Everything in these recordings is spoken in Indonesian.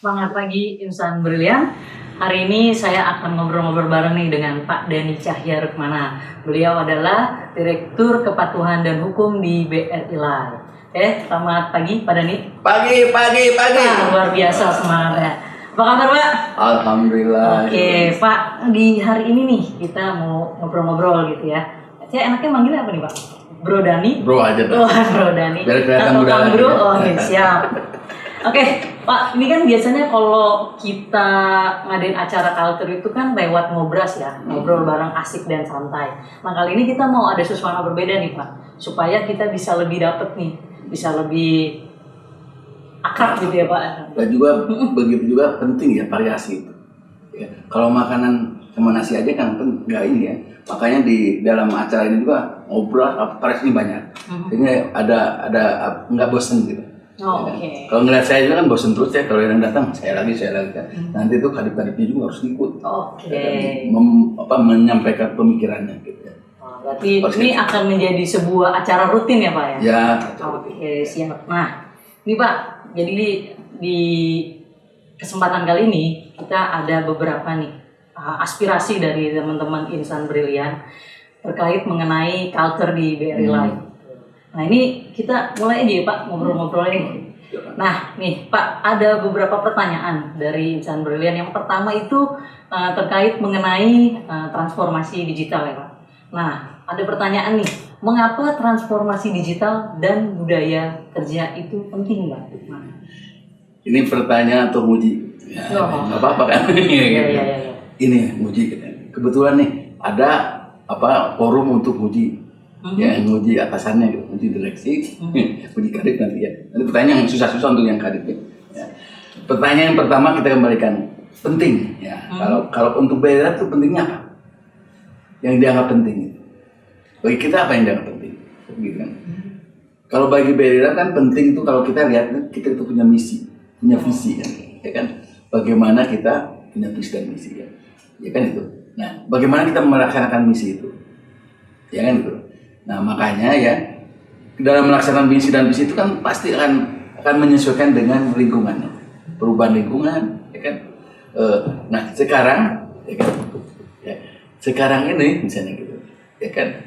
Semangat pagi Insan Brilian. Hari ini saya akan ngobrol-ngobrol bareng nih dengan Pak Dhani Cahya Rukmana. Beliau adalah Direktur Kepatuhan dan Hukum di BRI Life. Selamat pagi Pak Dhani. Pagi. Luar biasa semangatnya. Apa kabar Pak? Alhamdulillah. Oke Pak, di hari ini nih kita mau ngobrol-ngobrol gitu ya. Saya enaknya manggilnya apa nih Pak? Bro Dhani? Bro aja dah. Oh, Bro Dhani. Biar kelihatan atau muda Kang lagi. Bro? Oh, siap. Oke, Pak, ini kan biasanya kalau kita ngadain acara culture itu kan lewat ngobras ya, ngobrol bareng asik dan santai. Nah kali ini kita mau ada sesuatu berbeda nih Pak, supaya kita bisa lebih dapet nih, bisa lebih akrab gitu ya Pak. Dan juga begitu juga penting ya variasi itu. Ya, kalau makanan sama nasi aja kan nggak ini ya. Makanya di dalam acara ini juga ngobrol variasi banyak. Sehingga ada nggak bosen gitu. Oh, Ya, Oke. Kalau ngeliat saya juga kan bosen terus ya, kalau yang datang saya lagi kan. Nanti itu kadip-kadipnya juga harus ikut. Oke. Menyampaikan pemikirannya gitu ya. Oh, berarti ini akan menjadi sebuah acara rutin ya Pak ya? Ya. Oke, siap. Nah, ini Pak, jadi di kesempatan kali ini kita ada beberapa nih aspirasi dari teman-teman Insan Brilian terkait mengenai culture di BRI Life. Nah ini kita mulai aja ya Pak ngobrol-ngobrol ini. Nah nih Pak, ada beberapa pertanyaan dari Insan Brilian. Yang pertama itu terkait mengenai transformasi digital ya Pak. Nah ada pertanyaan nih, mengapa transformasi digital dan budaya kerja itu penting Pak? Nah. Ini pertanyaan atau muji? Ya, nggak apa-apa kan? Iya. Ini muji gitu. Kebetulan nih ada forum untuk muji. Ya, muji atasannya gitu, muji direksi, muji kadip nanti ya. Nanti pertanyaan yang susah-susah untuk yang kadip ya. Pertanyaan yang pertama kita kembalikan penting ya. Kalau untuk BRI itu pentingnya apa? Yang dianggap penting itu. Bagi kita apa yang dianggap penting? Gitu kan. Kalau bagi BRI kan penting itu kalau kita lihat kita itu punya misi, punya visi kan. Ya kan? Bagaimana kita punya visi dan misi ya. Ya kan itu. Nah, bagaimana kita melaksanakan misi itu? Ya kan itu. Nah makanya ya dalam melaksanakan misi dan visi itu kan pasti akan menyesuaikan dengan lingkungannya, perubahan lingkungan, ya kan. Nah sekarang, ya kan, sekarang ini misalnya gitu, ya kan.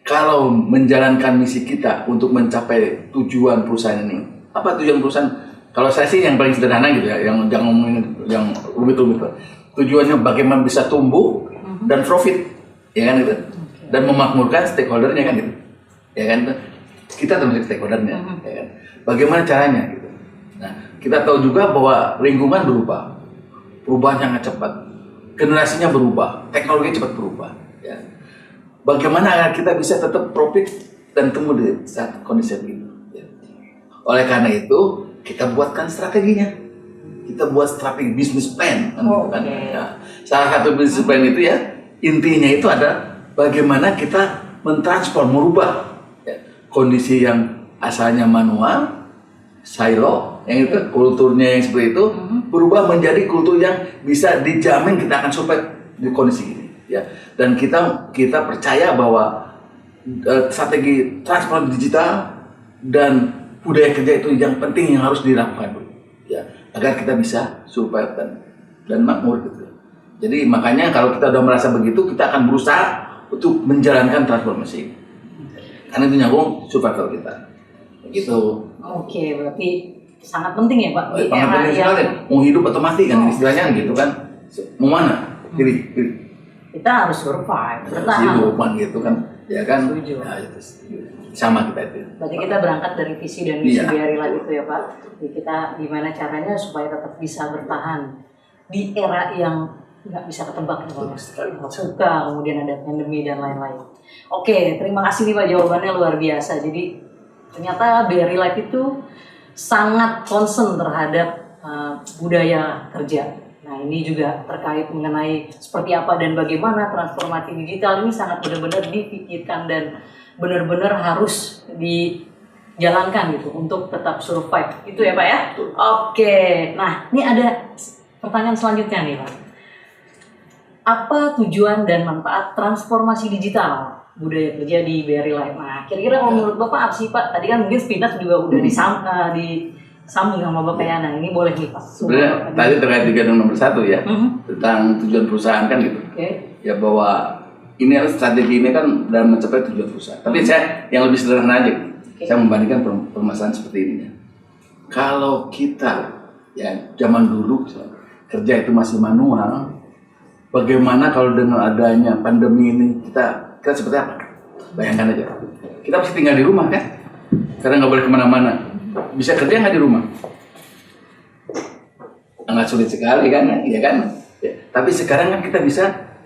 Kalau menjalankan misi kita untuk mencapai tujuan perusahaan ini, apa tujuan perusahaan? Kalau saya sih yang paling sederhana gitu ya, yang jangan ngomongin yang rumit-rumit. Tujuannya bagaimana bisa tumbuh dan profit, ya kan itu. Dan memakmurkan stakeholdernya kan gitu, ya kan kita termasuk stakeholdernya, ya kan. Bagaimana caranya gitu. Nah kita tahu juga bahwa lingkungan berubah, perubahan sangat cepat, generasinya berubah, teknologi cepat berubah. Ya. Bagaimana agar kita bisa tetap profit dan tumbuh di saat kondisi itu. Ya. Oleh karena itu kita buatkan strateginya, kita buat strategi bisnis plan, kan. Ya. Salah satu bisnis plan itu ya intinya itu ada bagaimana kita mentransform, merubah ya, kondisi yang asalnya manual, silo, yang itu kulturnya yang seperti itu berubah menjadi kultur yang bisa dijamin kita akan survive di kondisi ini. Ya. Dan kita percaya bahwa strategi transformasi digital dan budaya kerja itu yang penting yang harus dilakukan, ya, agar kita bisa survive dan makmur gitu. Jadi makanya kalau kita udah merasa begitu, kita akan berusaha untuk menjalankan transformasi karena itu nyambung survival kita gitu. Oke, berarti sangat penting ya Pak. Sangat penting sekali, mau hidup atau mati kan istilahnya gitu kan, mau mana pilih kita harus survive, bertahan hidup gitu kan, ya kan. Setuju. Nah, itu sama kita itu. Berarti kita berangkat dari visi dan misi BRI Life itu ya Pak. Jadi kita gimana caranya supaya tetap bisa bertahan di era yang nggak bisa ketebak ya Pak. Suka, kemudian ada pandemi dan lain-lain. Oke, terima kasih nih Pak, jawabannya luar biasa. Jadi ternyata BRI Life itu sangat concern terhadap budaya kerja. Nah ini juga terkait mengenai seperti apa dan bagaimana transformasi digital ini sangat benar-benar dipikirkan dan benar-benar harus dijalankan gitu untuk tetap survive. Itu ya Pak ya? Oke, nah ini ada pertanyaan selanjutnya nih Pak. Apa tujuan dan manfaat transformasi digital budaya kerja di BRI Life? Nah, kira-kira kalau menurut Bapak apa sih Pak? Tadi kan mungkin sepintas juga udah sambung sama Bapak Yana. Ini boleh nih Pak. Sebenarnya tadi terkait dengan nomor 1 ya, tentang tujuan perusahaan kan gitu. Ya bahwa ini adalah strategi ini kan dalam mencapai tujuan perusahaan. Tapi saya yang lebih sederhana aja. Saya membandingkan permasalahan seperti ini. Kalau kita ya zaman dulu kerja itu masih manual, bagaimana kalau dengan adanya pandemi ini kita seperti apa? Bayangkan aja, kita pasti tinggal di rumah kan, karena nggak boleh kemana-mana. Bisa kerja nggak di rumah? Sangat sulit sekali kan, ya kan? Ya. Tapi sekarang kan kita bisa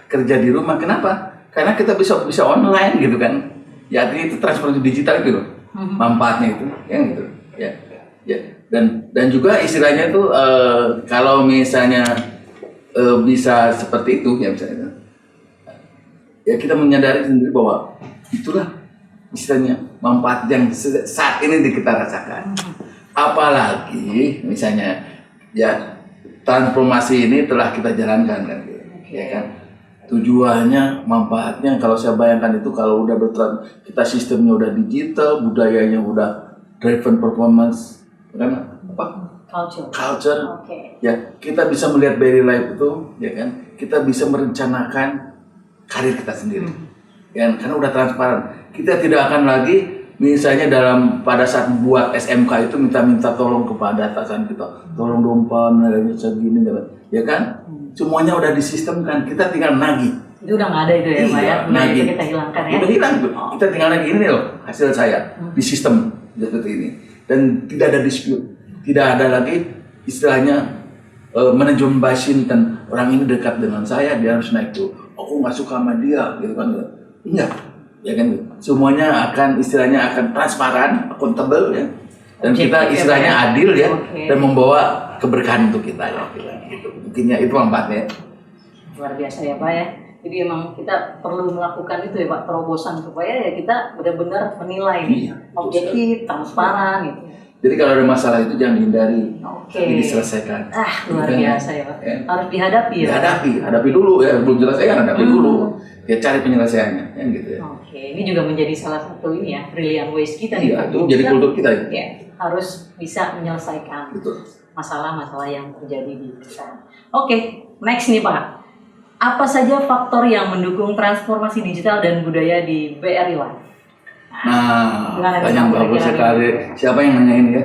kerja di rumah. Kenapa? Karena kita bisa online gitu kan. Ya artinya itu transformasi digital itu loh, manfaatnya itu, ya gitu. Ya. Dan juga istilahnya itu kalau misalnya bisa seperti itu ya misalnya, ya kita menyadari sendiri bahwa itulah istilahnya manfaat yang saat ini kita rasakan. Apalagi misalnya ya transformasi ini telah kita jalankan kan, ya kan. Tujuannya, manfaatnya kalau saya bayangkan itu kalau udah kita sistemnya udah digital, budayanya udah driven performance, kan apa? Culture. Ya kita bisa melihat daily life itu, ya kan. Kita bisa merencanakan karir kita sendiri, ya kan? Karena udah transparan. Kita tidak akan lagi misalnya pada saat buat SMK itu minta tolong kepada atasan kita, tolong dong Pak, nilainya segini, ya kan? Semuanya udah disistemkan, kita tinggal nagih. Itu udah nggak ada itu ya, Pak ya? Itu kita hilangkan ya? Udah hilang, kita tinggal nagih ini loh hasil saya di sistem seperti ini, dan tidak ada dispute, tidak ada lagi istilahnya manajemen basin dan orang ini dekat dengan saya, dia harus naik tuh. Aku nggak suka sama dia, gitu kan? Enggak, ya kan? Semuanya akan istilahnya akan transparan, akuntabel ya, dan kita istilahnya adil ya, dan membawa keberkahan untuk kita ya. Gitu. Mungkinnya itu manfaatnya. Luar biasa ya Pak ya. Jadi emang kita perlu melakukan itu ya Pak, terobosan supaya ya kita benar-benar menilai objektif, transparan gitu. Jadi kalau ada masalah itu jangan dihindari, tapi diselesaikan. Luar biasa ya Pak. Ya. Harus dihadapi ya. Hadapi dulu ya, belum selesai hadapi dulu. Ya cari penyelesaiannya, ya gitu ya. Ini juga menjadi salah satu ini ya, brilliant ways kita. Iya, itu jadi kultur kita ya. Ya, harus bisa menyelesaikan masalah-masalah yang terjadi di kita. Next nih Pak. Apa saja faktor yang mendukung transformasi digital dan budaya di BRI Live? Nah, banyak bagus sekali. Siapa yang nanya ini ya?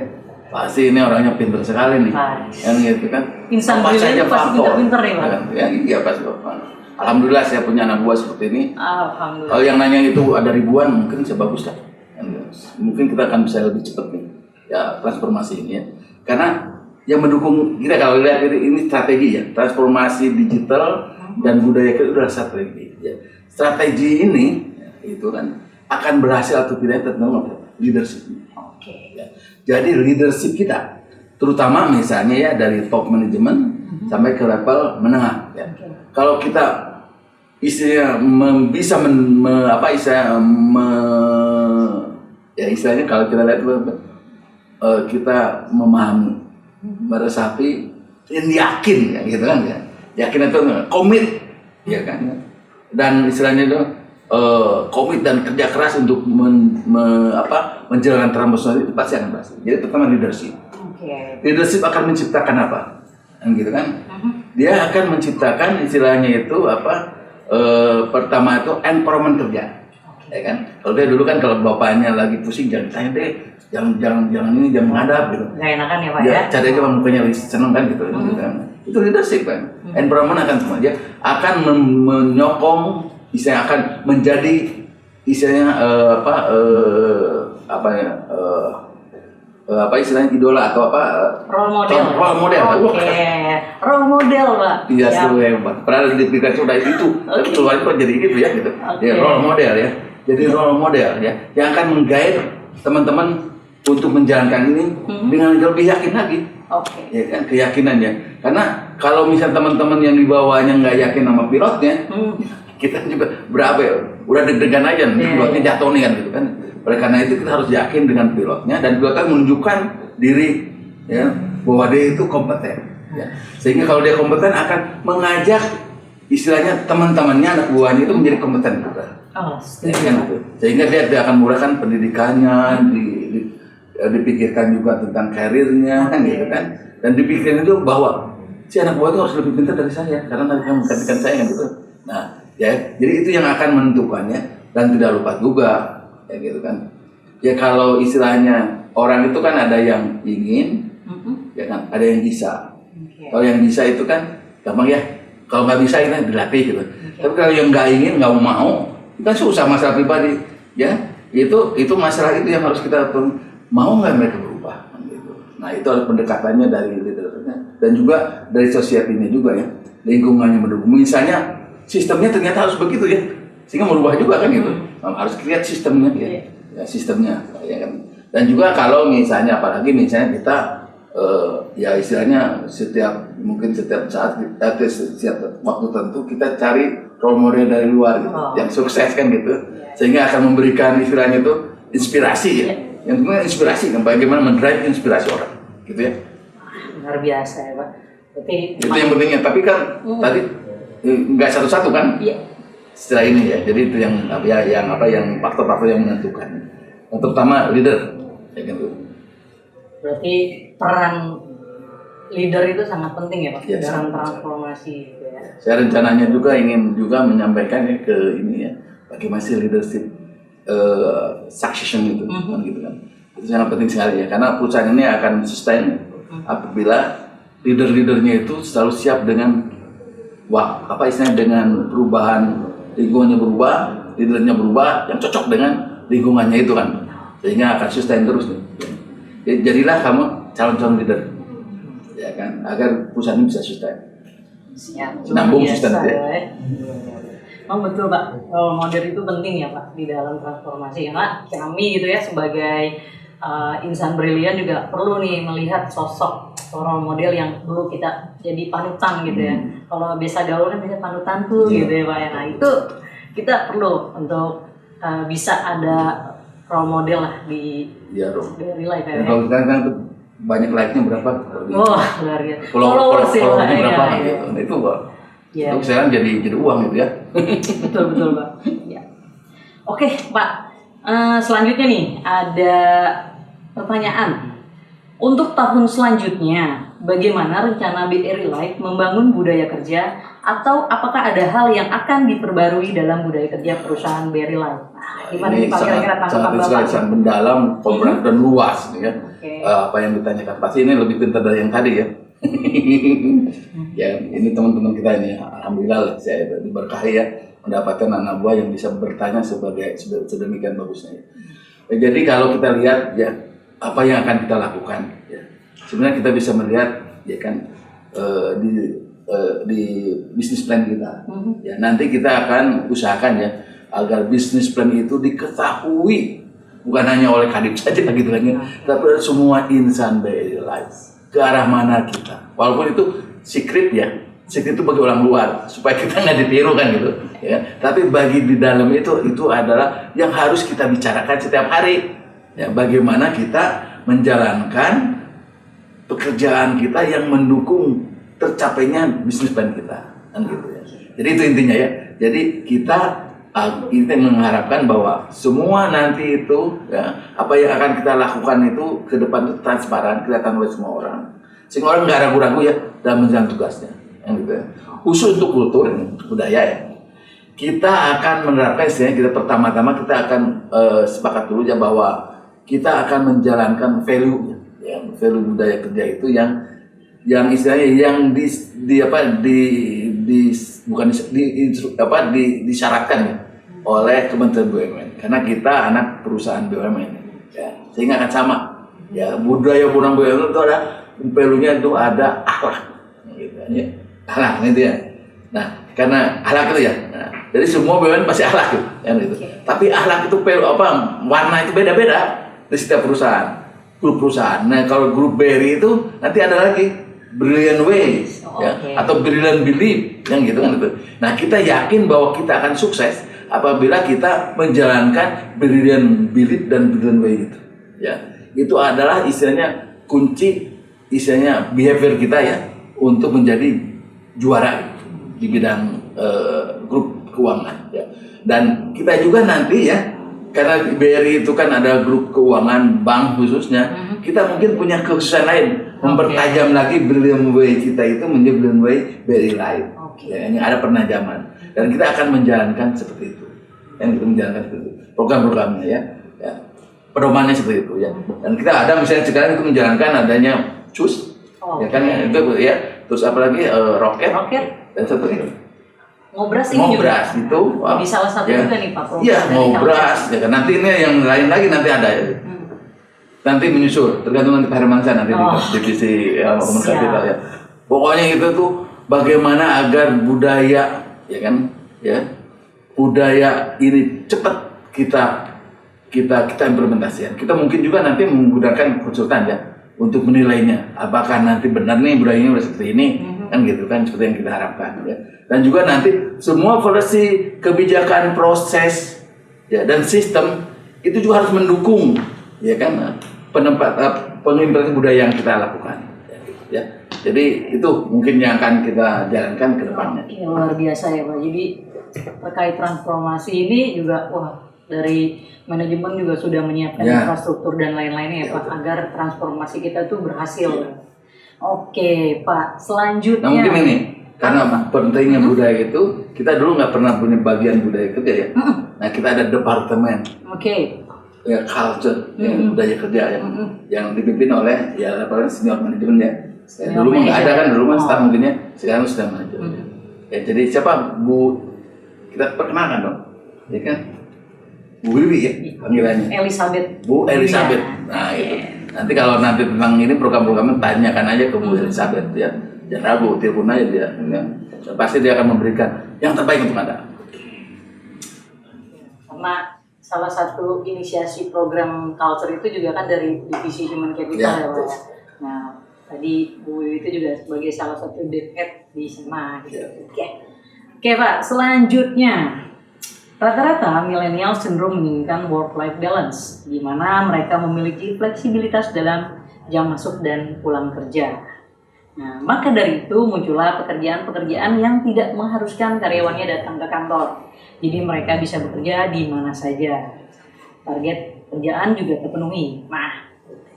Pasti ini orangnya pintar sekali nih. Yang gitu kan. Insan brilliant pasti pintar-pintar nih Pak. Ya, iya pasti Pak. Alhamdulillah saya punya anak buah seperti ini. Alhamdulillah. Kalau yang nanya itu ada ribuan, mungkin saya bagus lah. Mungkin kita akan bisa lebih cepat nih, ya transformasi ini ya. Karena yang mendukung kita kalau lihat ini strategi ya, transformasi digital dan budaya itu adalah strategi. Ya. Strategi ini ya, itu kan akan berhasil atau tidak tergantung leadership. Ya. Jadi leadership kita, terutama misalnya ya dari top manajemen sampai ke level menengah. Ya. Kalau kita istilahnya istilahnya kalau kita lihat kita memahami, meresapi, yakin ya gitu kan ya, yakin itu komit ya kan, dan istilahnya itu komit dan kerja keras untuk menjalankan transformasi itu pasti akan berhasil. Jadi pertama leadership. Leadership akan menciptakan apa? Gitu kan? Dia akan menciptakan istilahnya itu pertama itu empowerment kerja, ya kan? Kalau dia dulu kan kalau bapaknya lagi pusing jangan tanya deh, jangan ini jangan menghadap gitu. Nggak enakan ya Pak ya? Cari aja mukanya seneng kan gitu, kan? Itu leadership kan? Empowerment akan semua dia akan menyokong, istilahnya akan menjadi istilahnya istilahnya idola atau role model. Role model Pak. Iya sesuai Pak. Pernah dipikir sudah itu, tapi keluar itu jadi gitu ya gitu. Ya role model ya. Jadi role model ya, yang akan menggait teman-teman untuk menjalankan ini dengan lebih yakin lagi. Ya kan keyakinannya. Karena kalau misal teman-teman yang di bawahnya nggak yakin sama pilotnya, kita juga berapa ya? Udah deg-degan aja, pilotnya jatuh nih kan gitu kan. Oleh karena itu kita harus yakin dengan pilotnya dan pilotnya menunjukkan diri ya bahwa dia itu kompeten. Ya. Sehingga kalau dia kompeten akan mengajak istilahnya teman-temannya anak buahnya itu menjadi kompeten juga. Sehingga dia akan murahkan pendidikannya dipikirkan juga tentang karirnya kan gitu kan, dan dipikirkan itu bahwa si anak buah itu harus lebih pintar dari saya karena nanti akan menggantikan saya gitu. Nah ya, jadi itu yang akan menentukannya. Dan tidak lupa juga ya gitu kan, ya kalau istilahnya orang itu kan ada yang ingin, ya kan, ada yang bisa. Kalau yang bisa itu kan gampang ya, kalau nggak bisa kita dilatih gitu. Tapi kalau yang nggak ingin, nggak mau, itu kan susah, masalah pribadi ya. Itu masalah itu yang harus kita mau nggak mereka berubah gitu. Nah itu harus pendekatannya dari leadernya dan juga dari society-nya juga ya, lingkungannya mendukung. Misalnya sistemnya ternyata harus begitu ya, sehingga merubah juga kan gitu. Harus lihat sistemnya ya sistemnya ya kan. Dan juga kalau misalnya apalagi misalnya kita ya istilahnya setiap saat setiap waktu tentu kita cari role model dari luar gitu, yang sukses kan gitu, sehingga akan memberikan istilahnya itu inspirasi ya. Yang penting inspirasi kan, bagaimana mendrive inspirasi orang gitu ya. Luar biasa ya Pak. Berarti itu yang pentingnya. Tapi kan tadi nggak satu-satu kan. Setelah ini ya, jadi itu yang faktor-faktor yang menentukan. Yang terutama leader, ya gitu. Berarti peran leader itu sangat penting ya Pak, Ya, dalam transformasi gitu ya. Saya rencananya juga ingin juga menyampaikan ya ke ini ya, bagaimana sih leadership succession itu, kan gitu kan. Itu sangat penting sekali ya, karena perusahaan ini akan sustain apabila leader-leadernya itu selalu siap dengan dengan perubahan. Lingkungannya berubah, leadernya berubah, yang cocok dengan lingkungannya itu kan, sehingga akan sustain terus nih. Jadilah kamu calon-calon leader, ya kan, agar perusahaan ini bisa sustain. Nambung sustain ya. Oh betul Pak, role model itu penting ya Pak di dalam transformasi, karena kami gitu ya sebagai insan brilian juga perlu nih melihat sosok role model yang dulu kita jadi panutan gitu ya. Kalau biasa gaulnya bisa panutan tuh gitu ya Pak ya. Nah itu kita perlu untuk bisa ada role model lah di daily life ya. Kalau sekarang kan banyak like-nya berapa? Luar biasa. Followers berapa gitu. Nah, itu Pak. Ya. Itu sekarang jadi uang gitu ya. Betul Pak. Ya. Oke Pak, selanjutnya nih ada pertanyaan. Untuk tahun selanjutnya, bagaimana rencana BRI Life membangun budaya kerja, atau apakah ada hal yang akan diperbarui dalam budaya kerja perusahaan BRI Life? Nah, gimana nih Pak kira-kira tanggapan Bapak? Sangat mendalam, komprehensif dan luas ya. Apa yang ditanyakan pasti ini lebih pintar dari yang tadi ya. Ya ini teman-teman kita ini, alhamdulillah saya diberkahi ya, mendapatkan anak buah yang bisa bertanya sedemikian bagusnya. Jadi kalau kita lihat ya, apa yang akan kita lakukan ya. Sebenarnya kita bisa melihat ya kan di bisnis plan kita. Ya, nanti kita akan usahakan ya agar bisnis plan itu diketahui bukan hanya oleh Kadip saja gitu kan ya, tapi semua insan BRI Life ke arah mana kita. Walaupun itu secret ya. Secret itu bagi orang luar supaya kita nggak ditiru kan gitu ya. Tapi bagi di dalam itu adalah yang harus kita bicarakan setiap hari. Ya, bagaimana kita menjalankan pekerjaan kita yang mendukung tercapainya bisnis plan kita, kan gitu ya. Jadi itu intinya ya. Jadi kita mengharapkan bahwa semua nanti itu ya, apa yang akan kita lakukan itu ke depan itu transparan, kelihatan oleh semua orang, sehingga orang nggak ragu-ragu ya dalam menjalankan tugasnya, kan gitu ya. Khusus untuk kultur budaya ya. Kita akan menerapkan istilahnya, kita pertama-tama kita akan sepakat dulu ya bahwa kita akan menjalankan value ya, value budaya kerja itu yang istilahnya yang disyaratkan ya oleh Kementerian BUMN, karena kita anak perusahaan BUMN ya, sehingga akan sama ya, budaya orang BUMN itu ada value-nya, itu ada akhlak gitu ya. Akhlak itu ya. Nah, karena akhlak itu ya. Nah, jadi semua BUMN pasti akhlak gitu, ya, gitu. Tapi akhlak itu warna itu beda-beda di setiap perusahaan, grup perusahaan. Nah kalau grup BRI itu nanti ada lagi Brilliant Ways ya, atau Brilliant Belief yang gitu kan gitu. Nah kita yakin bahwa kita akan sukses apabila kita menjalankan Brilliant Belief dan Brilliant Way itu ya. Itu adalah istilahnya kunci, istilahnya behavior kita ya untuk menjadi juara di bidang grup keuangan ya. Dan kita juga nanti ya karena BRI itu kan ada grup keuangan bank khususnya, kita mungkin punya kekhususan lain, mempertajam lagi Brilliant Way kita itu menjadi Brilliant Way BRI lain. Ya, yang ada penajaman, dan kita akan menjalankan seperti itu, yang kita menjalankan seperti itu, program-programnya ya, pedomannya seperti itu ya. Dan kita ada misalnya sekarang itu menjalankan adanya CUS, ya kan itu ya, terus apalagi roket, dan satu ini. Ngobras ini Ngobras juga. itu Jadi salah satu juga nih Pak program. Iya, ngobras ya kan. Nanti ini yang lain lagi nanti ada ya. Nanti menyusul, tergantung nanti Pak Hermansyah nanti di divisi komunikasi kita ya. Pokoknya itu tuh bagaimana agar budaya ya kan ya, budaya ini cepat kita implementasikan. Kita mungkin juga nanti menggunakan konsultan ya untuk menilainya, apakah nanti benar nih budayanya udah seperti ini, kan gitu kan, seperti yang kita harapkan ya. Dan juga nanti semua versi kebijakan, proses ya dan sistem itu juga harus mendukung ya kan pengimplementasi budaya yang kita lakukan ya. Jadi itu mungkin yang akan kita jalankan ke depannya. Luar biasa ya Pak. Jadi terkait transformasi ini juga dari manajemen juga sudah menyiapkan infrastruktur dan lain-lainnya ya Pak, agar transformasi kita itu berhasil. Oke Pak, selanjutnya. Nah mungkin ini karena pentingnya budaya itu, kita dulu nggak pernah punya bagian budaya kerja ya. Nah kita ada departemen. Ya culture, budaya kerja ya, yang dipimpin oleh ya senior manajemen ya. Dulu nggak ada kan, dulu mas staff mungkin ya, sekarang sudah manajemen. Ya jadi siapa Bu? Kita perkenalkan dong, ya kan? Bu Wiwi ya panggilannya. Bu Elizabeth. Nah itu. Nanti kalau nanti tentang ini program-programnya tanyakan aja ke Bu Elizabeth ya. Jangan ragu, telepon aja dia. Ya. Pasti dia akan memberikan yang terbaik untuk Anda. Karena salah satu inisiasi program culture itu juga kan dari divisi Human Capital ya Pak. Nah tadi Bu Wiwi itu juga sebagai salah satu dev head di sana gitu. Oke Pak, selanjutnya rata-rata milenial cenderung menginginkan work-life balance, di mana mereka memiliki fleksibilitas dalam jam masuk dan pulang kerja. Nah, maka dari itu muncullah pekerjaan-pekerjaan yang tidak mengharuskan karyawannya datang ke kantor. Jadi mereka bisa bekerja di mana saja. Target kerjaan juga terpenuhi. Nah,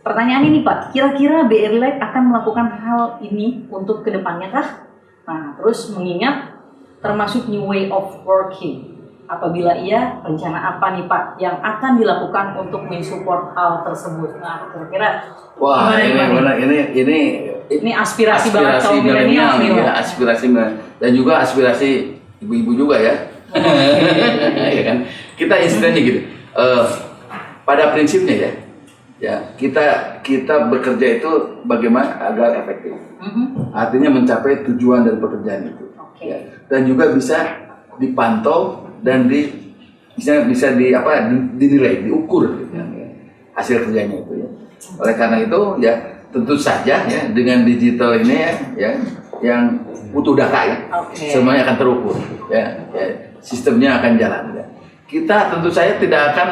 pertanyaan ini Pak, kira-kira BRI Life akan melakukan hal ini untuk kedepannya kah? Nah, terus mengingat termasuk new way of working. Apabila iya, rencana apa nih Pak yang akan dilakukan untuk mensupport hal tersebut? Nah, kira-kira ini aspirasi banget kaum milenial nih, ya, aspirasi dan juga aspirasi ibu-ibu juga ya. Ya kan? Kita istilahnya gitu. Pada prinsipnya ya kita bekerja itu bagaimana agar efektif. Artinya mencapai tujuan dari pekerjaan itu. Ya. Dan juga bisa dipantau dan bisa dinilai, diukur gitu, ya, hasil kerjanya itu ya. Oleh karena itu ya tentu saja ya dengan digital ini ya yang butuh data ya, semuanya akan terukur ya, sistemnya akan jalan ya. Kita tentu saja tidak akan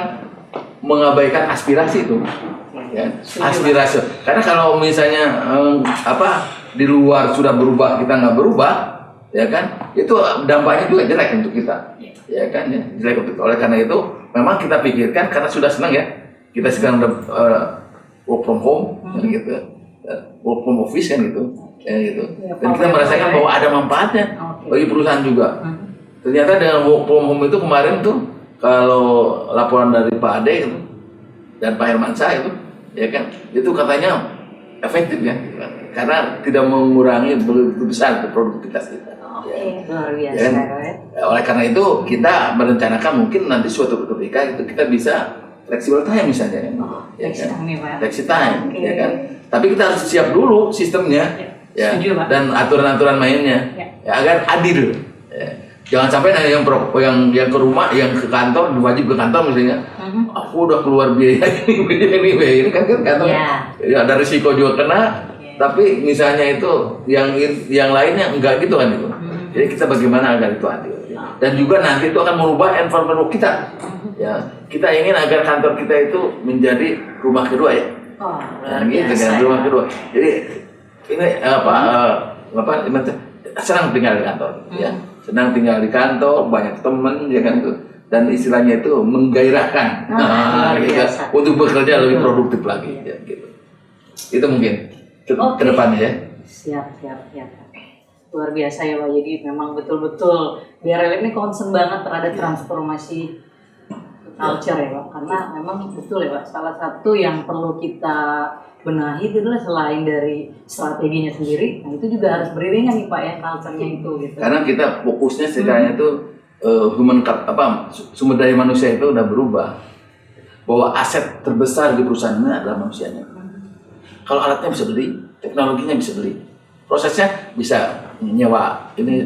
mengabaikan aspirasi itu ya, aspirasi. Karena kalau misalnya di luar sudah berubah kita nggak berubah ya kan, itu dampaknya juga jelek untuk kita ya kan ya, jelek untuk kita. Oleh karena itu memang kita pikirkan karena sudah senang ya kita sekarang work from home kan gitu, work from office kan gitu ya gitu, dan kita merasakan bahwa ada manfaatnya bagi perusahaan juga. Ternyata dengan work from home itu kemarin tuh kalau laporan dari Pak Ade itu dan Pak Hermansyah itu ya kan, itu katanya efektif ya karena tidak mengurangi begitu besar produktivitas kita. Luar biasa. Ya, oleh karena itu kita merencanakan mungkin nanti suatu ketika itu kita bisa flexible time misalnya, ya kan? Flexi time, ya kan? Tapi kita harus siap dulu sistemnya, ya, dan aturan-aturan mainnya, ya, agar adil. Ya. Jangan sampai nanti yang ke rumah, yang ke kantor, wajib ke kantor misalnya, aku udah keluar biaya ini kan kantor, ya, ada risiko juga kena. Tapi misalnya itu yang lainnya enggak gitu kan itu. Jadi kita bagaimana agar itu adil. Dan juga nanti itu akan merubah environment kita. Ya, kita ingin agar kantor kita itu menjadi rumah kedua ya. Gitu kan, rumah kedua. Jadi ini senang tinggal di kantor ya. Senang tinggal di kantor, banyak teman ya kan itu. dan istilahnya itu menggairahkan gitu, untuk bekerja lebih produktif lagi ya, gitu. Itu mungkin ke depannya ya. Siap. Luar biasa ya Pak. Jadi memang betul-betul BRL ini concern banget terhadap transformasi culture ya Pak. Karena memang betul ya Pak, salah satu yang perlu kita benahi itu adalah selain dari strateginya sendiri, nah itu juga harus beriringan nih Pak ya culture-nya itu gitu. Karena kita fokusnya sekarang itu sumber daya manusia itu udah berubah. Bahwa aset terbesar di perusahaan ini adalah manusianya. Kalau alatnya bisa beli, teknologinya bisa beli, prosesnya bisa nyewa ini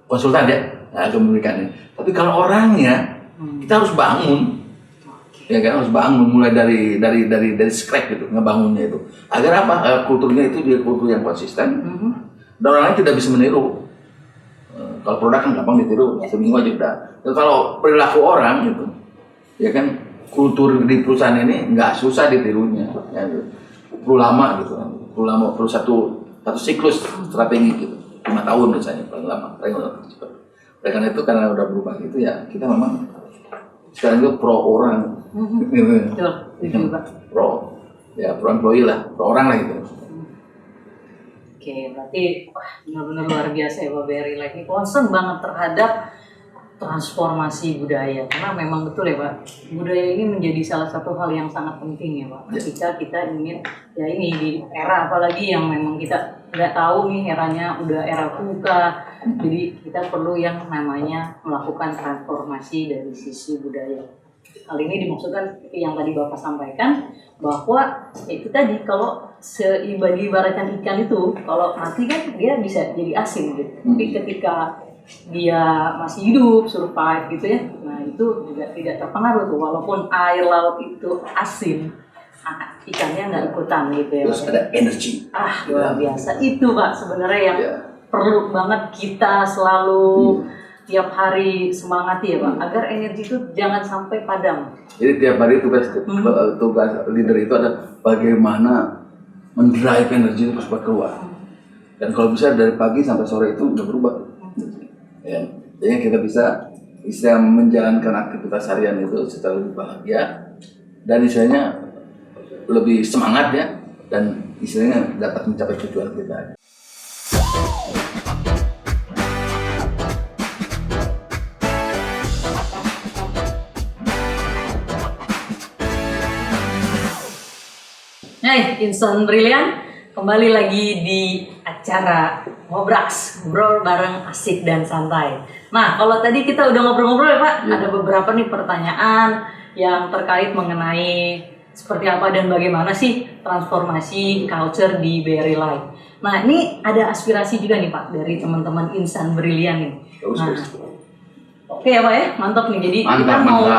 konsultan ya, memberikan ini. Tapi kalau orangnya kita harus bangun, ya kan, harus bangun mulai dari scratch gitu, ngebangunnya itu. Agar apa? Kulturnya itu dia kultur yang konsisten dan orang lain tidak bisa meniru. Kalau produk kan gampang ditiru, seminggu aja udah. Kalau perilaku orang gitu, ya kan, kultur di perusahaan ini nggak susah ditirunya. Ya, perlu lama gitu kan, perlu satu siklus strategi gitu, 5 tahun misalnya paling lama. Oleh karena itu, karena udah berubah gitu ya, kita memang sekarang itu pro orang. Betul, pro employee lah, pro orang lah gitu. Oke, berarti benar-benar luar biasa ya Pak BRI Life ini concern banget terhadap transformasi budaya, karena memang betul ya Pak, budaya ini menjadi salah satu hal yang sangat penting ya Pak. Ketika kita ingin ya ini di era apalagi yang memang kita nggak tahu nih eranya udah era VUCA, jadi kita perlu yang namanya melakukan transformasi dari sisi budaya. Hal ini dimaksudkan seperti yang tadi Bapak sampaikan, bahwa itu tadi kalau ibaratkan ikan itu kalau mati kan dia bisa jadi asin gitu. Tapi ketika dia masih hidup, survive gitu ya, nah itu juga tidak terpengaruh tuh, walaupun air laut itu asin, ikannya nggak ikutan gitu ya. Terus ada energi. Luar biasa itu Pak sebenarnya yang perlu banget kita selalu tiap hari semangati ya Pak, agar energi itu jangan sampai padam. Jadi tiap hari tugas leader itu ada bagaimana mendrive energi itu supaya keluar. Dan kalau bisa dari pagi sampai sore itu udah berubah. Ya, jadi kita bisa menjalankan aktivitas harian itu secara lebih bahagia dan istilahnya lebih semangat ya, dan istilahnya dapat mencapai tujuan kita. Hai, Insan Brilian, kembali lagi di acara Ngobraks, ngobrol bareng asik dan santai. Nah, kalau tadi kita udah ngobrol-ngobrol ya Pak, ada beberapa nih pertanyaan yang terkait mengenai seperti apa dan bagaimana sih transformasi culture di BRI Life. Nah, ini ada aspirasi juga nih Pak dari teman-teman Insan Brilian nih. Oke ya Pak ya, mantap nih. Jadi kita mau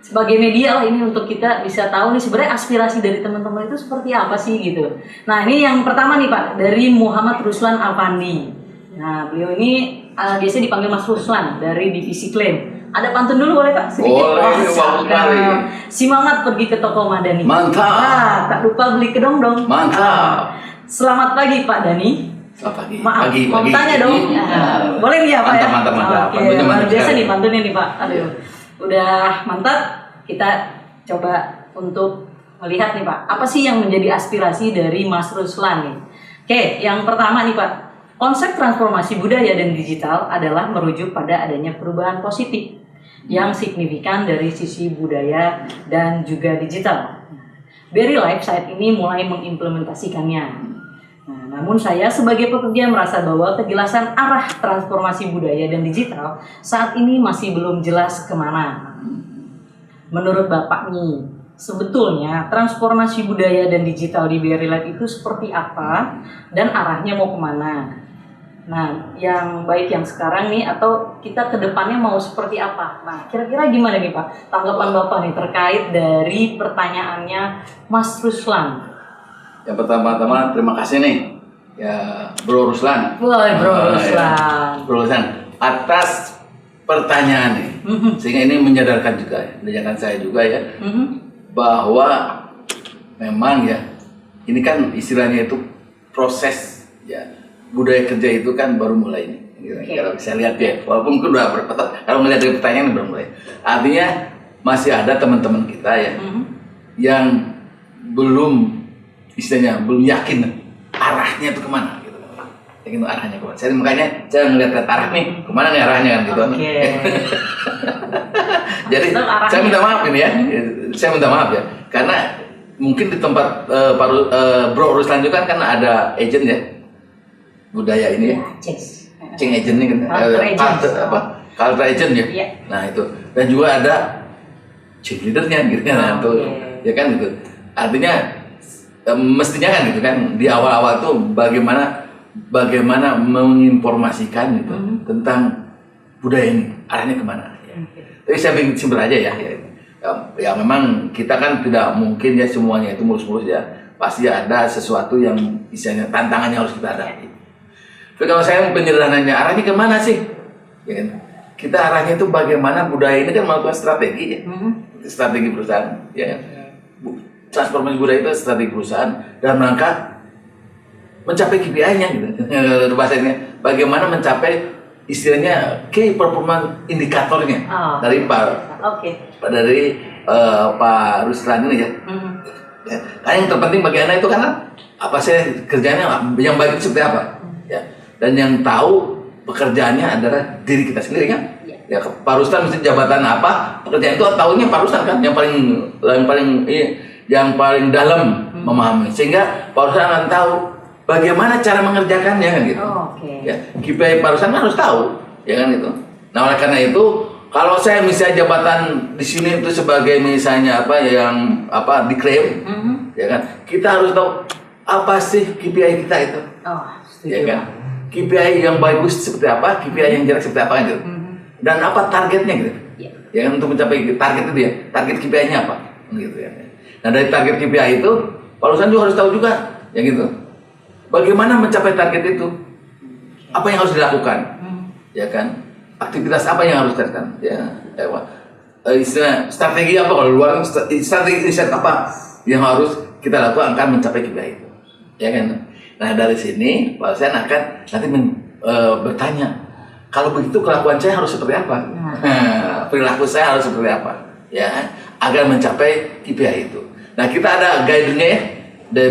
sebagai media lah ini untuk kita bisa tahu nih sebenarnya aspirasi dari teman-teman itu seperti apa sih gitu. Nah ini yang pertama nih Pak, dari Muhammad Ruslan Alfandi. Nah beliau ini biasanya dipanggil Mas Ruslan dari divisi klaim. Ada pantun dulu boleh Pak? Sedikit. Boleh, bagus sekali. Semangat pergi ke toko Madani. Mantap. Tak lupa beli kedong-dong. Mantap. Selamat pagi Pak Dani. Selamat pagi. Maaf, pagi. mau tanya dong. Boleh nih ya Pak ya? Mantap. Oke, luar biasa nih pantunnya nih Pak. Aduh. Udah mantap, kita coba untuk melihat nih Pak, apa sih yang menjadi aspirasi dari Mas Ruslan nih? Oke, yang pertama nih Pak, konsep transformasi budaya dan digital adalah merujuk pada adanya perubahan positif yang signifikan dari sisi budaya dan juga digital. BRI Life saat ini mulai mengimplementasikannya. Namun saya sebagai pekerja merasa bahwa kejelasan arah transformasi budaya dan digital saat ini masih belum jelas kemana. Menurut Bapak nih, sebetulnya transformasi budaya dan digital di BRI Life itu seperti apa dan arahnya mau kemana? Nah, yang baik yang sekarang nih atau kita ke depannya mau seperti apa? Nah, kira-kira gimana nih Pak? Tanggapan Bapak nih terkait dari pertanyaannya Mas Ruslan. Yang pertama-tama terima kasih nih ya Bro Ruslan. Bro Ruslan. Bro Ruslan atas pertanyaan nih. Sehingga ini menyadarkan saya juga ya bahwa memang ya ini kan istilahnya itu proses ya, budaya kerja itu kan baru mulai ini Kalau bisa lihat ya, walaupun udah kalau melihat dari pertanyaan belum mulai. Artinya masih ada teman-teman kita ya yang belum istilahnya belum yakin arahnya itu kemana gitu. Yakin arahnya kemana. Makanya saya ngeliat arah nih kemana nih arahnya kan gitu. Jadi saya minta maaf ini ya, saya minta maaf ya, karena mungkin di tempat Bro Ruslan juga kan ada agent ya budaya ini ya, Ceng agent nih kan, culture agent ya. Nah itu dan juga ada chief leadernya gitu kan, ya kan gitu. Artinya mestinya kan gitu kan di awal-awal tuh bagaimana menginformasikan gitu tentang budaya ini arahnya kemana. Tapi saya bikin simpel aja ya. Ya memang kita kan tidak mungkin ya semuanya itu mulus-mulus ya. Pasti ada sesuatu yang istilahnya tantangannya harus kita hadapi. Tapi kalau saya penyederhananya arahnya kemana sih? Ya kan? Kita arahnya itu bagaimana budaya ini kan melakukan strategi ya. Strategi perusahaan ya kan? Transformasi budaya itu strategi perusahaan dalam rangka mencapai KPI-nya gitu. Bahasanya bagaimana mencapai istilahnya key performance indikatornya dari Pak Ruslan ini ya. Karena yang terpenting bagi Anda itu karena apa saya kerjanya yang baik itu seperti apa ya. Dan yang tahu pekerjaannya adalah diri kita sendiri kan. Ya Pak Ruslan mesti jabatan apa pekerjaan itu tahunya Pak Ruslan kan yang paling dalam memahami sehingga Pak Ruslan akan tahu bagaimana cara mengerjakannya kan gitu. Ya, KPI Pak Ruslan harus tahu, ya kan itu. Nah oleh karena itu, kalau saya misalnya jabatan di sini itu sebagai misalnya diklaim, ya kan, kita harus tahu apa sih KPI kita itu, ya kan. KPI yang bagus seperti apa, KPI yang jelek seperti apa gitu. Dan apa targetnya gitu, ya kan untuk mencapai target itu ya, target KPI-nya apa, gitu ya. Nah dari target KPI itu, Pak Ruslan juga harus tahu juga, ya gitu. Bagaimana mencapai target itu? Apa yang harus dilakukan? Ya kan? Aktivitas apa yang harus dilakukan? Ya, strategi apa kalau luar strategi apa yang harus kita lakukan akan mencapai KPI itu? Ya kan? Nah dari sini Pak Ruslan akan nanti bertanya, kalau begitu kelakuan saya harus seperti apa? Perilaku saya harus seperti apa? Ya, agar mencapai KPI itu. Nah kita ada guide-nya ya. The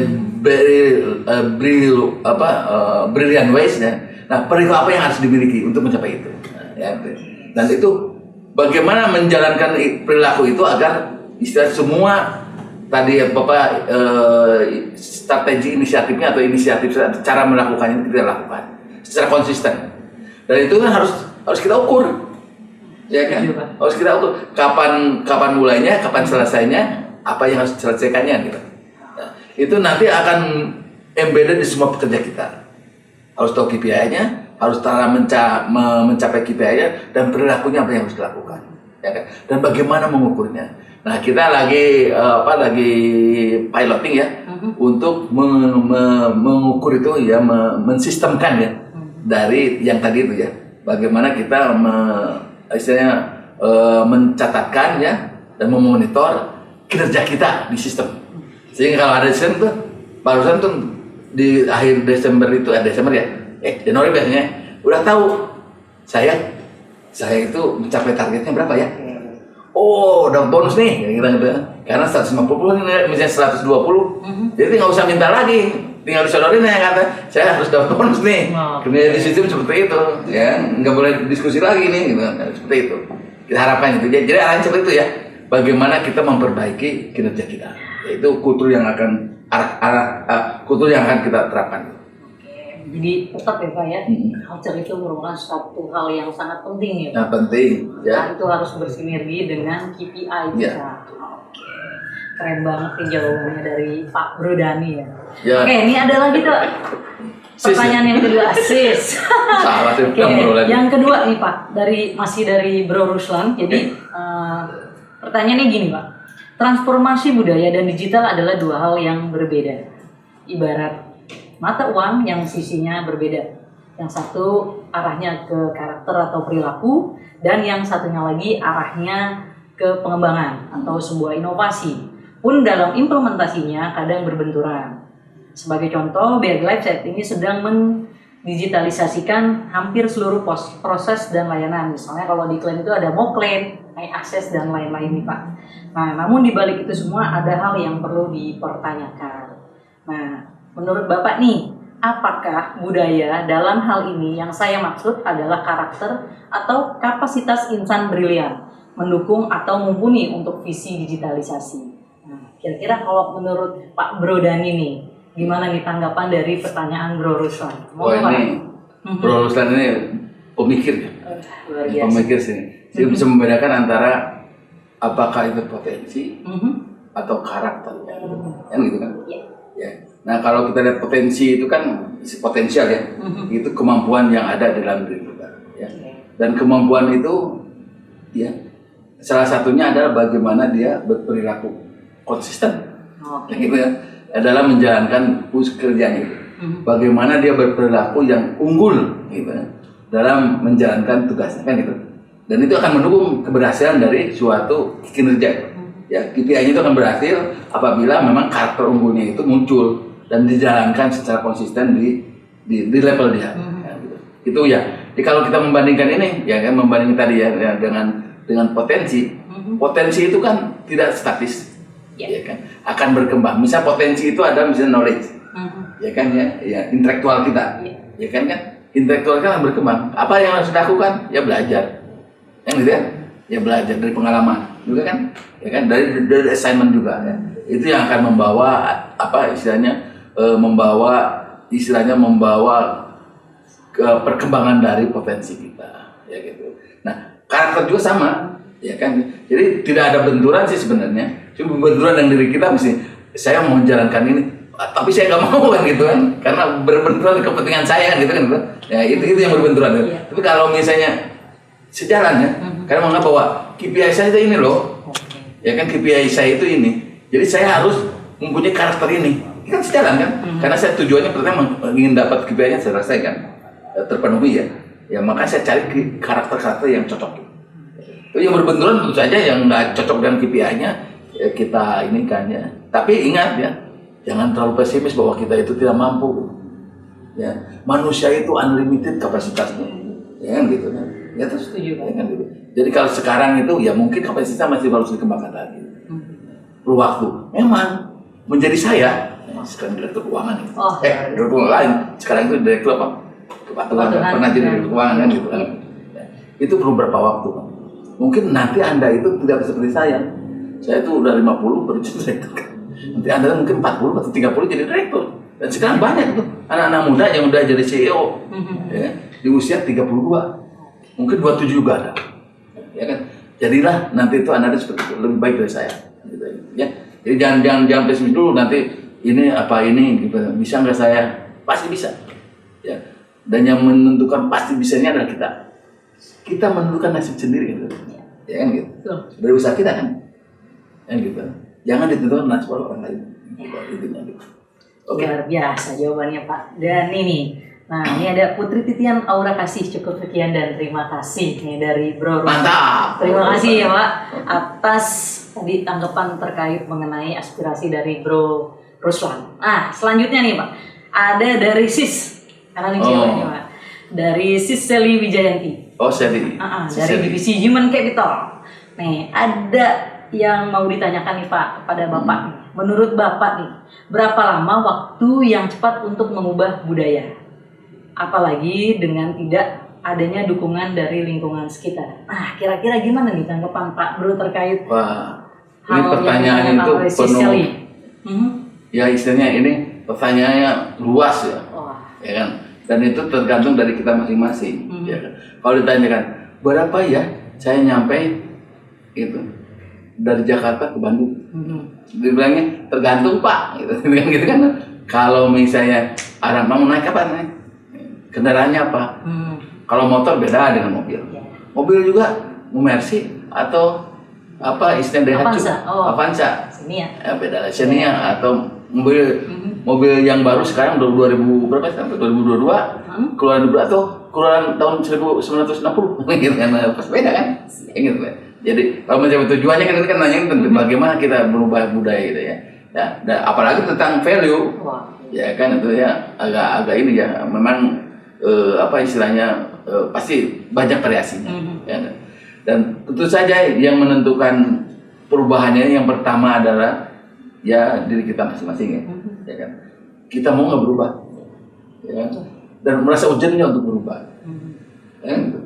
brilliant ways ya. Nah, perilaku apa yang harus dimiliki untuk mencapai itu? Ya, dan itu bagaimana menjalankan perilaku itu agar istilah semua tadi strategi inisiatifnya atau inisiatif cara melakukannya kita lakukan secara konsisten. Dan itu kan harus kita ukur, ya kan? Harus kita ukur kapan mulainya, kapan selesainya, apa yang harus diselesaikannya gitu. Itu nanti akan embedded di semua pekerja kita. Harus tahu KPI-nya, harus cara mencapai KPI-nya dan perilakunya apa yang harus dilakukan, ya kan? Dan bagaimana mengukurnya. Nah kita lagi piloting ya untuk mengukur itu ya, mensistemkan ya dari yang tadi itu ya. Bagaimana kita mencatatkan ya dan memonitor kinerja kita di sistem. Sehingga kalau ada sistem tuh, Pak Ruslan tuh di akhir Desember itu, Januari biasanya udah tahu saya itu mencapai targetnya berapa ya? Oh, udah bonus nih, gitu. Karena 150 misalnya 120, jadi nggak usah minta lagi, tinggal disodorin ya kata, saya harus dapat bonus nih. Kemudian di sistem seperti itu, ya nggak boleh diskusi lagi nih, gitu. Seperti itu. Kita harapkan itu. Jadi arahnya seperti itu ya. Bagaimana kita memperbaiki kinerja kita. Itu kultur yang akan kultur yang akan kita terapkan. Jadi tetap ya Pak ya, culture itu merupakan suatu hal yang sangat penting ya Pak. Nah, penting ya. Nah, itu harus bersinergi dengan KPI kita. Keren banget nih jawabannya dari Pak Bro Dani ya. Oke, ini ada lagi tuh pertanyaan yang kedua, sis. Salah sih, yang kedua nih Pak, masih dari Bro Ruslan. Jadi pertanyaannya gini Pak, transformasi budaya dan digital adalah dua hal yang berbeda. Ibarat mata uang yang sisinya berbeda. Yang satu arahnya ke karakter atau perilaku, dan yang satunya lagi arahnya ke pengembangan atau sebuah inovasi. Pun dalam implementasinya kadang berbenturan. Sebagai contoh, BRI Life saat ini sedang digitalisasikan hampir seluruh proses dan layanan. Misalnya kalau di klaim itu ada mau klaim, akses dan lain-lain nih Pak. Nah, namun di balik itu semua ada hal yang perlu dipertanyakan. Nah, menurut Bapak nih, apakah budaya dalam hal ini yang saya maksud adalah karakter atau kapasitas insan brilian mendukung atau mumpuni untuk visi digitalisasi? Nah, kira-kira kalau menurut Pak Bro Dani nih, gimana nih tanggapan dari pertanyaan Bro Ruslan? Oh ini Bro Ruslan ini pemikir ya? Luar biasa. Pemikir sih. Dia bisa membedakan antara apakah itu potensi atau karakter, kan gitu kan? Yeah. Ya. Nah kalau kita lihat potensi itu kan potensial ya, itu kemampuan yang ada di dalam diri kita. Ya. Dan kemampuan itu, ya salah satunya adalah bagaimana dia berperilaku konsisten, gitu ya, dalam menjalankan kerjanya. Bagaimana dia berperilaku yang unggul, gitu ya, dalam menjalankan tugasnya, kan gitu. Dan itu akan mendukung keberhasilan dari suatu kinerja. Ya, KPI-nya itu akan berhasil apabila memang karakter unggulnya itu muncul dan dijalankan secara konsisten di level dia. Ya, gitu. Itu ya. Jadi kalau kita membandingkan ini, ya kan membandingkan tadi ya dengan potensi. Potensi itu kan tidak statis, ya kan, akan berkembang. Misal potensi itu ada misalnya knowledge, ya kan ya intelektual kita, ya kan intelektual kan berkembang. Apa yang harus dilakukan? Ya belajar. Yang gitu ya belajar dari pengalaman juga kan, ya kan dari assignment juga ya. Itu yang akan membawa apa istilahnya membawa ke perkembangan dari potensi kita, ya gitu. Nah karakter juga sama, ya kan. Jadi tidak ada benturan sih sebenarnya. Cuma benturan dengan diri kita mesti saya mau menjalankan ini, tapi saya nggak mau kan gitu kan, karena berbenturan kepentingan saya kan gitu kan. Ya itu yang berbenturan. Tapi kalau misalnya sejalan ya, karena menganggap bahwa KPI saya itu ini loh, ya kan KPI saya itu ini, jadi saya harus mempunyai karakter ini, kan sejalan kan, karena saya tujuannya pertama ingin dapat KPI-nya saya rasakan terpenuhi ya, maka saya cari karakter-karakter yang cocok. Itu yang berbenturan tentu saja yang nggak cocok dengan KPI-nya ya kita ini kan ya, tapi ingat ya, jangan terlalu pesimis bahwa kita itu tidak mampu, ya manusia itu unlimited kapasitasnya, ya kan gitu kan. Ya terus setuju kan gitu. Jadi kalau sekarang itu ya mungkin kapasitasnya masih harus dikembangkan lagi. Perlu waktu. Memang menjadi saya sekarang direktur keuangan. Direktur keuangan lain. Sekarang itu direktur apa? Kepatuhan. Pernah jadi direktur keuangan kan gitu kan. Ya. Itu perlu berapa waktu kan? Mungkin nanti Anda itu tidak seperti saya. Saya itu udah 50 baru jadi direktur kan. Nanti Anda mungkin 40 atau 30 jadi direktur. Dan sekarang banyak tuh anak-anak muda yang udah jadi CEO. Ya, di usia 32. Mungkin 27 juga ada, ya kan? Jadilah nanti itu Anda seperti itu, lebih baik dari saya, gitu ya. Jadi jangan pesimis dulu nanti ini gitu. Bisa nggak saya? Pasti bisa, ya. Dan yang menentukan pasti bisanya adalah kita. Kita menentukan nasib sendiri, gitu. Ya kan gitu. Dari usaha kita kan, gitu. Jangan ditentukan nasib orang lain. Gitu. Oke. Luar biasa jawabannya Pak. Dan ini. Nah, ini ada Putri Titian Aura Kasih, cukup sekian dan terima kasih nih dari Bro Ruslan. Mantap. Terima kasih ya Pak atas tadi tanggapan terkait mengenai aspirasi dari Bro Ruslan. Nah, selanjutnya nih Pak, ada dari Sis, karena ini ceweknya Pak, dari Sis Seli Wijayanti. Oh Seli. Dari divisi Human Capital. Nih, ada yang mau ditanyakan nih Pak kepada Bapak. Menurut Bapak nih, berapa lama waktu yang cepat untuk mengubah budaya? Apalagi dengan tidak adanya dukungan dari lingkungan sekitar. Nah, kira-kira gimana nih tanggapan Pak Bro terkait ini pertanyaan itu penuh. Ya istilahnya ini pertanyaannya luas ya, ya kan. Dan itu tergantung dari kita masing-masing. Ya kan? Kalau ditanyakan berapa ya saya nyampe itu dari Jakarta ke Bandung, dibilangnya tergantung Pak, gitu kan. Kalau misalnya ada mau naik kapan? Kendaraannya apa? Kalau motor beda dengan mobil. Mobil juga Mercy atau apa istilah Daihatsu? Avanza. Beda Xenia atau mobil yang baru sekarang 2000 berapa sampai 2022 keluaran atau keluaran tahun 1960 gitu kan, pas beda kan? Gitu kan. Jadi kalau mencapai tujuannya kan ini kan nanya tentang bagaimana kita berubah budaya gitu ya. Ya, apalagi tentang value. Ya kan itu ya agak ini ya memang apa istilahnya pasti banyak variasinya. Ya. Dan tentu saja yang menentukan perubahannya yang pertama adalah ya diri kita masing-masing ya. Ya kan? Kita mau nggak berubah, ya kan? Dan merasa urgentnya untuk berubah. Ya, gitu.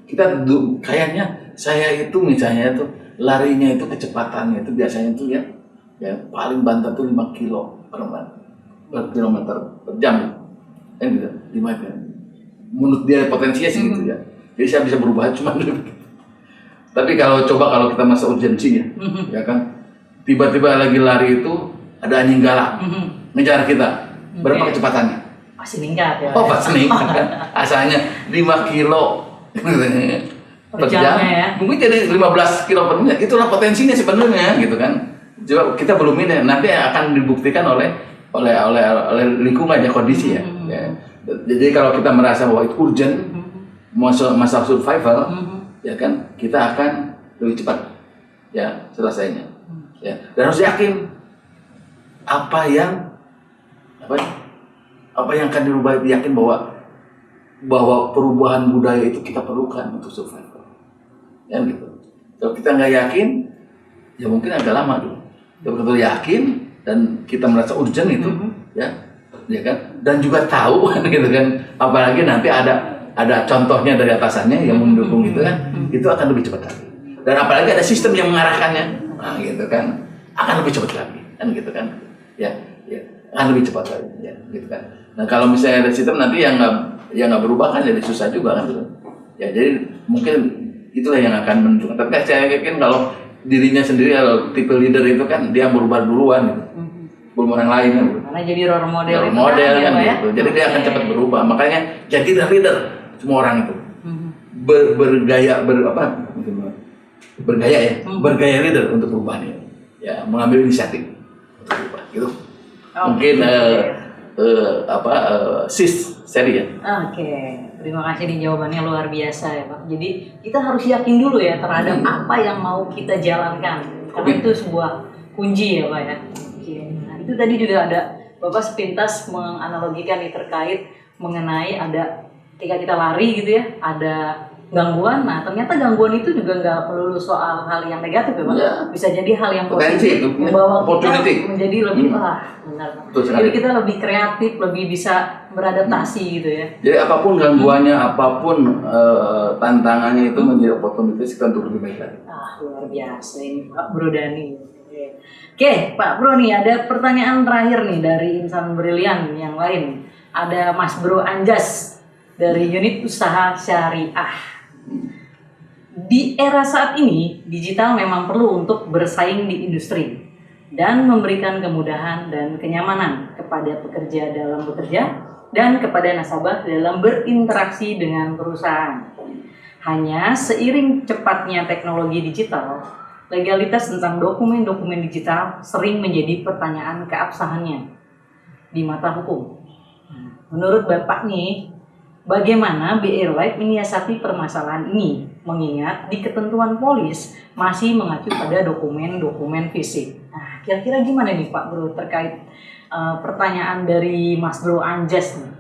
Kita kayaknya saya itu misalnya itu larinya itu kecepatannya itu biasanya itu ya paling banter tuh 5 kilo per kilometer per jam, kan gitu, 5 kilo. Menurut dia potensinya sih gitu ya. Jadi saya bisa berubah cuma tapi kalau kita masa urgensi ya kan, tiba-tiba lagi lari itu ada anjing galak ngejar kita, berapa kecepatannya? Pasti meningkat ya. Oh pasti meningkat. Asalnya 5 kilo per jam, ya. Mungkin jadi 15 kilo per menit. Itulah potensinya sebenarnya gitu kan. Coba kita belum ini, nanti akan dibuktikan oleh lingkungan ya, kondisi ya. Jadi kalau kita merasa bahwa itu urgent, masa survival, ya kan, kita akan lebih cepat ya selesainya. Ya, dan harus yakin apa yang akan dirubah, yakin bahwa perubahan budaya itu kita perlukan untuk survival. Ya gitu. Kalau kita nggak yakin, ya mungkin agak lama dulu. Kalau kita yakin dan kita merasa urgent itu, ya kan, dan juga tahu gitu kan, apalagi nanti ada contohnya dari atasannya yang mendukung itu kan, itu akan lebih cepat lagi. Dan apalagi ada sistem yang mengarahkannya, nah gitu kan, akan lebih cepat lagi, kan gitu kan, ya akan lebih cepat lagi, ya gitu kan. Nah kalau misalnya ada sistem nanti yang nggak berubah kan jadi susah juga kan gitu. Ya jadi mungkin itulah yang akan menentukan. Tapi saya yakin kalau dirinya sendiri, kalau tipe leader itu kan dia berubah duluan gitu. Belum orang lain kan. Karena jadi role model kan gitu. Jadi dia akan cepat berubah. Makanya jadi leader semua orang itu. Bergaya bergaya leader untuk perubahan ini. Ya, mengambil inisiatif untuk berubah gitu. Mungkin sis seri ya. Oke. Terima kasih nih, jawabannya luar biasa ya Pak. Jadi kita harus yakin dulu ya terhadap apa yang mau kita jalankan. Karena itu sebuah kunci ya Pak ya. Nah, itu tadi juga ada Bapak sepintas menganalogikan nih terkait mengenai ada ketika kita lari gitu ya, ada gangguan. Nah ternyata gangguan itu juga nggak melulu soal hal yang negatif ya Pak. Ya. Bisa jadi hal yang positif, membawa kita menjadi lebih benar. Jadi kita lebih kreatif, lebih bisa beradaptasi gitu ya. Jadi apapun gangguannya, apapun tantangannya itu menjadi opportunity kita untuk lebih baik lagi. Luar biasa ini Pak Bro Dani. Oke Pak Bro nih, ada pertanyaan terakhir nih dari Insan Brilian yang lain. Ada Mas Bro Anjas dari unit usaha syariah. Di era saat ini, digital memang perlu untuk bersaing di industri dan memberikan kemudahan dan kenyamanan kepada pekerja dalam bekerja dan kepada nasabah dalam berinteraksi dengan perusahaan. Hanya seiring cepatnya teknologi digital, legalitas tentang dokumen-dokumen digital sering menjadi pertanyaan keabsahannya di mata hukum. Menurut Bapak nih, bagaimana BI Live menyiasati permasalahan ini, mengingat di ketentuan polis masih mengacu pada dokumen-dokumen fisik. Nah, kira-kira gimana nih Pak Bro terkait pertanyaan dari Mas Bro Anjas nih?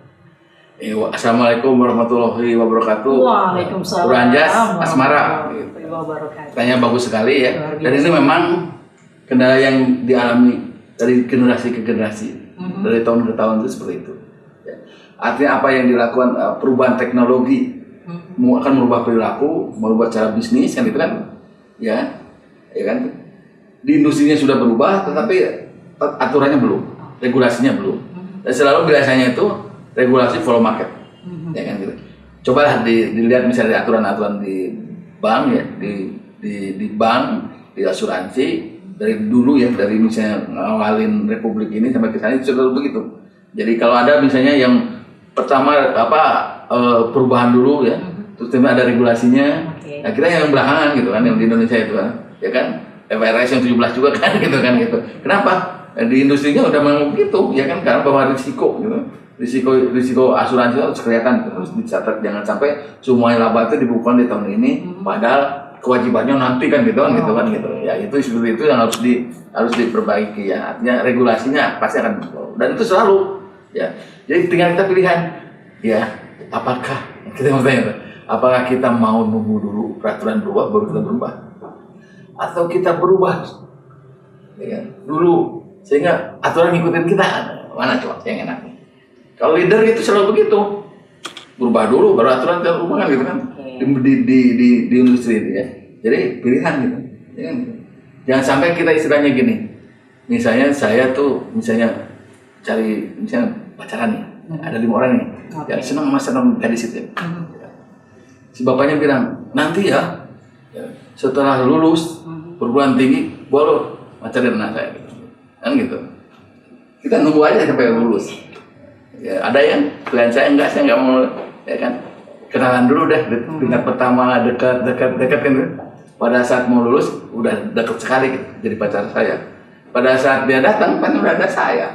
Assalamualaikum warahmatullahi wabarakatuh. Waalaikumsalam. Bro Anjas, Asmara. Tanya bagus sekali ya. Dan ini memang kendala yang dialami dari generasi ke generasi, dari tahun ke tahun itu seperti itu. Artinya apa yang dilakukan perubahan teknologi akan merubah perilaku, merubah cara bisnis kan itu kan, ya kan. Di industrinya sudah berubah, tetapi aturannya belum, regulasinya belum. Dan selalu biasanya itu regulasi follow market, ya kan gitu. Cobalah dilihat misalnya aturan-aturan di bank ya, di bank, di asuransi dari dulu ya, dari misalnya ngawalin Republik ini sampai ke sana itu selalu begitu. Jadi kalau ada misalnya yang pertama perubahan dulu ya, terus kemudian ada regulasinya. Nah kita yang belakangan gitu kan, yang di Indonesia itu kan, ya kan, FRS yang 17 juga kan gitu kan gitu. Kenapa? Di industrinya udah memang begitu, ya kan, karena bahwa risiko gitu. Risiko asuransi harus kelihatan, harus dicatat, jangan sampai semua laba itu dibukukan di tahun ini, padahal kewajibannya nanti kan gitu kan gitu. Ya itu seperti itu yang harus diperbaiki ya. Artinya regulasinya pasti akan, dan itu selalu ya. Jadi tinggal kita pilihan ya, apakah kita mau tanya, apakah kita mau nunggu dulu peraturan berubah baru kita berubah, atau kita berubah ya, dulu sehingga aturan ngikutin kita, mana coba yang enak? Kalau leader itu selalu begitu, berubah dulu baru aturan kita ubah kan gitu kan, di industri itu ya. Jadi pilihan gitu. Ya, jangan sampai kita istilahnya gini, misalnya saya tuh cari pacaran nih, ada 5 orang nih, ya senang gadis itu. Si bapaknya bilang nanti ya setelah lulus perguruan tinggi baru pacaran anak saya, kan gitu. Kita nunggu aja sampai lulus. Ya, ada yang klien saya nggak mau, ya kan, kenalan dulu deh, tingkat pertama dekat kan. Pada saat mau lulus udah dekat sekali gitu, jadi pacar saya. Pada saat dia datang kan udah ada saya.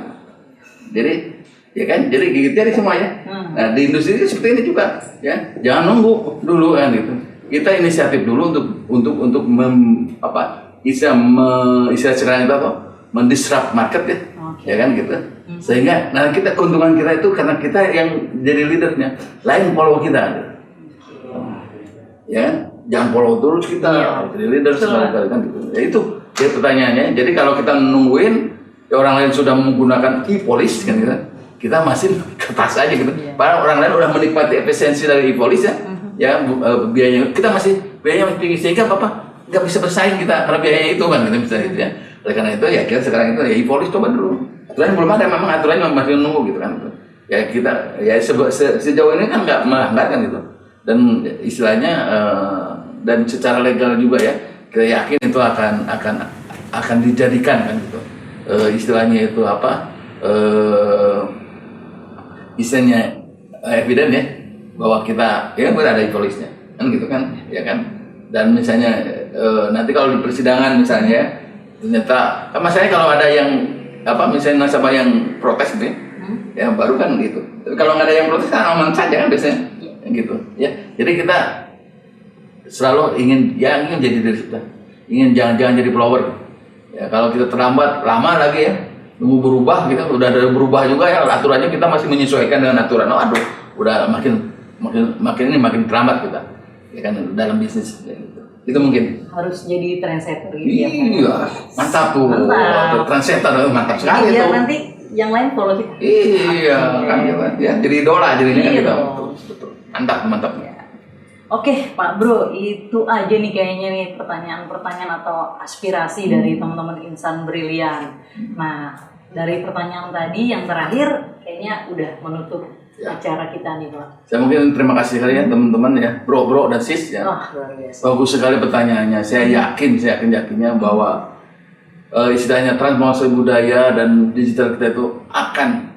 Jadi ya kan, jadi gigit jari semuanya. Nah di industri itu seperti ini juga, ya jangan nunggu dulu kan gitu. Kita inisiatif dulu untuk istilah sekarang itu apa? Mendisrupt market ya, ya kan gitu. Sehingga nah keuntungan kita itu karena kita yang jadi leadernya, lain follow kita. Gitu. Ya, jangan follow terus kita jadi leader sekali kan gitu. Ya itu ya pertanyaannya. Jadi kalau kita nungguin ya orang lain sudah menggunakan e-police kan gitu, kita masih kertas aja gitu. Padahal orang lain udah menikmati efisiensi dari e-police ya. Ya biayanya kita biayanya masih tinggi sehingga nggak bisa bersaing kita karena biayanya itu kan gitu misalnya gitu ya. Oleh karena itu ya kita sekarang itu ya e-police coba dulu. Aturan belum ada, memang aturannya masih nunggu gitu kan. Ya kita ya sejauh ini kan nggak melanggar kan gitu. Dan istilahnya dan secara legal juga ya kita yakin itu akan dijadikan kan gitu, istilahnya itu istilahnya eviden ya bahwa kita ya berada di polisnya kan gitu kan ya kan. Dan misalnya nanti kalau di persidangan misalnya ternyata masalahnya kalau ada yang misalnya nasabah yang protes gitu ya baru kan gitu. Tapi kalau nggak ada yang protes kan aman saja kan biasanya gitu ya. Jadi kita selalu ingin jadi diri kita, jangan jadi follower ya. Kalau kita terlambat lama lagi ya nunggu berubah, kita udah ada berubah juga ya aturannya, kita masih menyesuaikan dengan aturan. Udah makin terlambat kita ya kan dalam bisnis ya, gitu. Itu mungkin harus jadi trendsetter gitu ya. Iya, mantap tuh. Trendsetter mantap sekali tuh. Nanti yang lain follow kita. Iya, kan gitu ya. Jadi idola jadinya kan kita. Betul. Mantap ya. Oke Pak Bro, itu aja nih kayaknya nih pertanyaan atau aspirasi dari teman-teman Insan Brilian. Nah dari pertanyaan tadi yang terakhir kayaknya udah menutup acara kita nih Pak. Saya mungkin terima kasih kalian teman-teman ya, bro dan sis ya. Luar biasa. Bagus sekali pertanyaannya. Saya yakinnya bahwa istilahnya transformasi budaya dan digital kita itu akan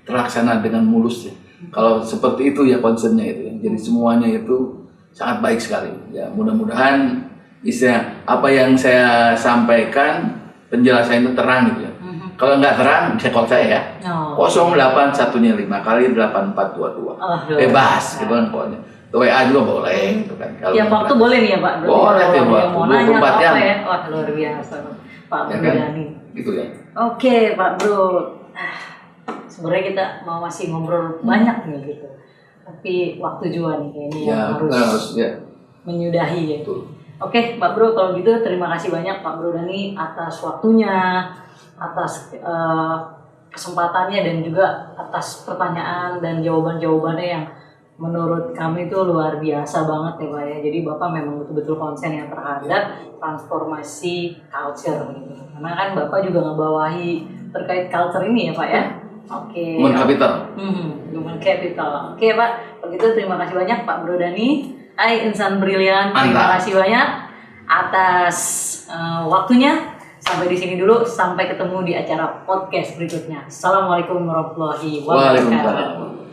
terlaksana dengan mulus ya. Kalau seperti itu ya concernnya itu ya. Jadi semuanya itu sangat baik sekali ya. Mudah-mudahan istilah apa yang saya sampaikan penjelasan itu terang gitu ya. Kalau nggak terang bisa call saya ya. 08115 kali 8422 bebas gitu kan callnya. WA juga boleh gitu kan. Kalau tiap waktu boleh nih ya Pak. Boleh tiap waktu. Mau nanya apa ya? Wah luar biasa Pak Bro Dani. Gitu ya. Oke Pak Bro. Sebenarnya kita mau masih ngobrol banyak nih gitu, tapi waktu juga nih kayaknya yang harus menyudahi ya. Oke Pak Bro, kalau gitu terima kasih banyak Pak Bro Dani atas waktunya, atas kesempatannya dan juga atas pertanyaan dan jawabannya yang menurut kami itu luar biasa banget ya Pak ya. Jadi Bapak memang betul-betul konsen yang terhadap transformasi culture gitu. Karena kan Bapak juga ngebawahi terkait culture ini ya Pak ya. Oke. Human capital. Human capital. Oke Pak, begitu terima kasih banyak Pak Bro Dani. Hai Insan Brilian, terima kasih banyak atas waktunya. Sampai di sini dulu, sampai ketemu di acara podcast berikutnya. Assalamualaikum warahmatullahi wabarakatuh.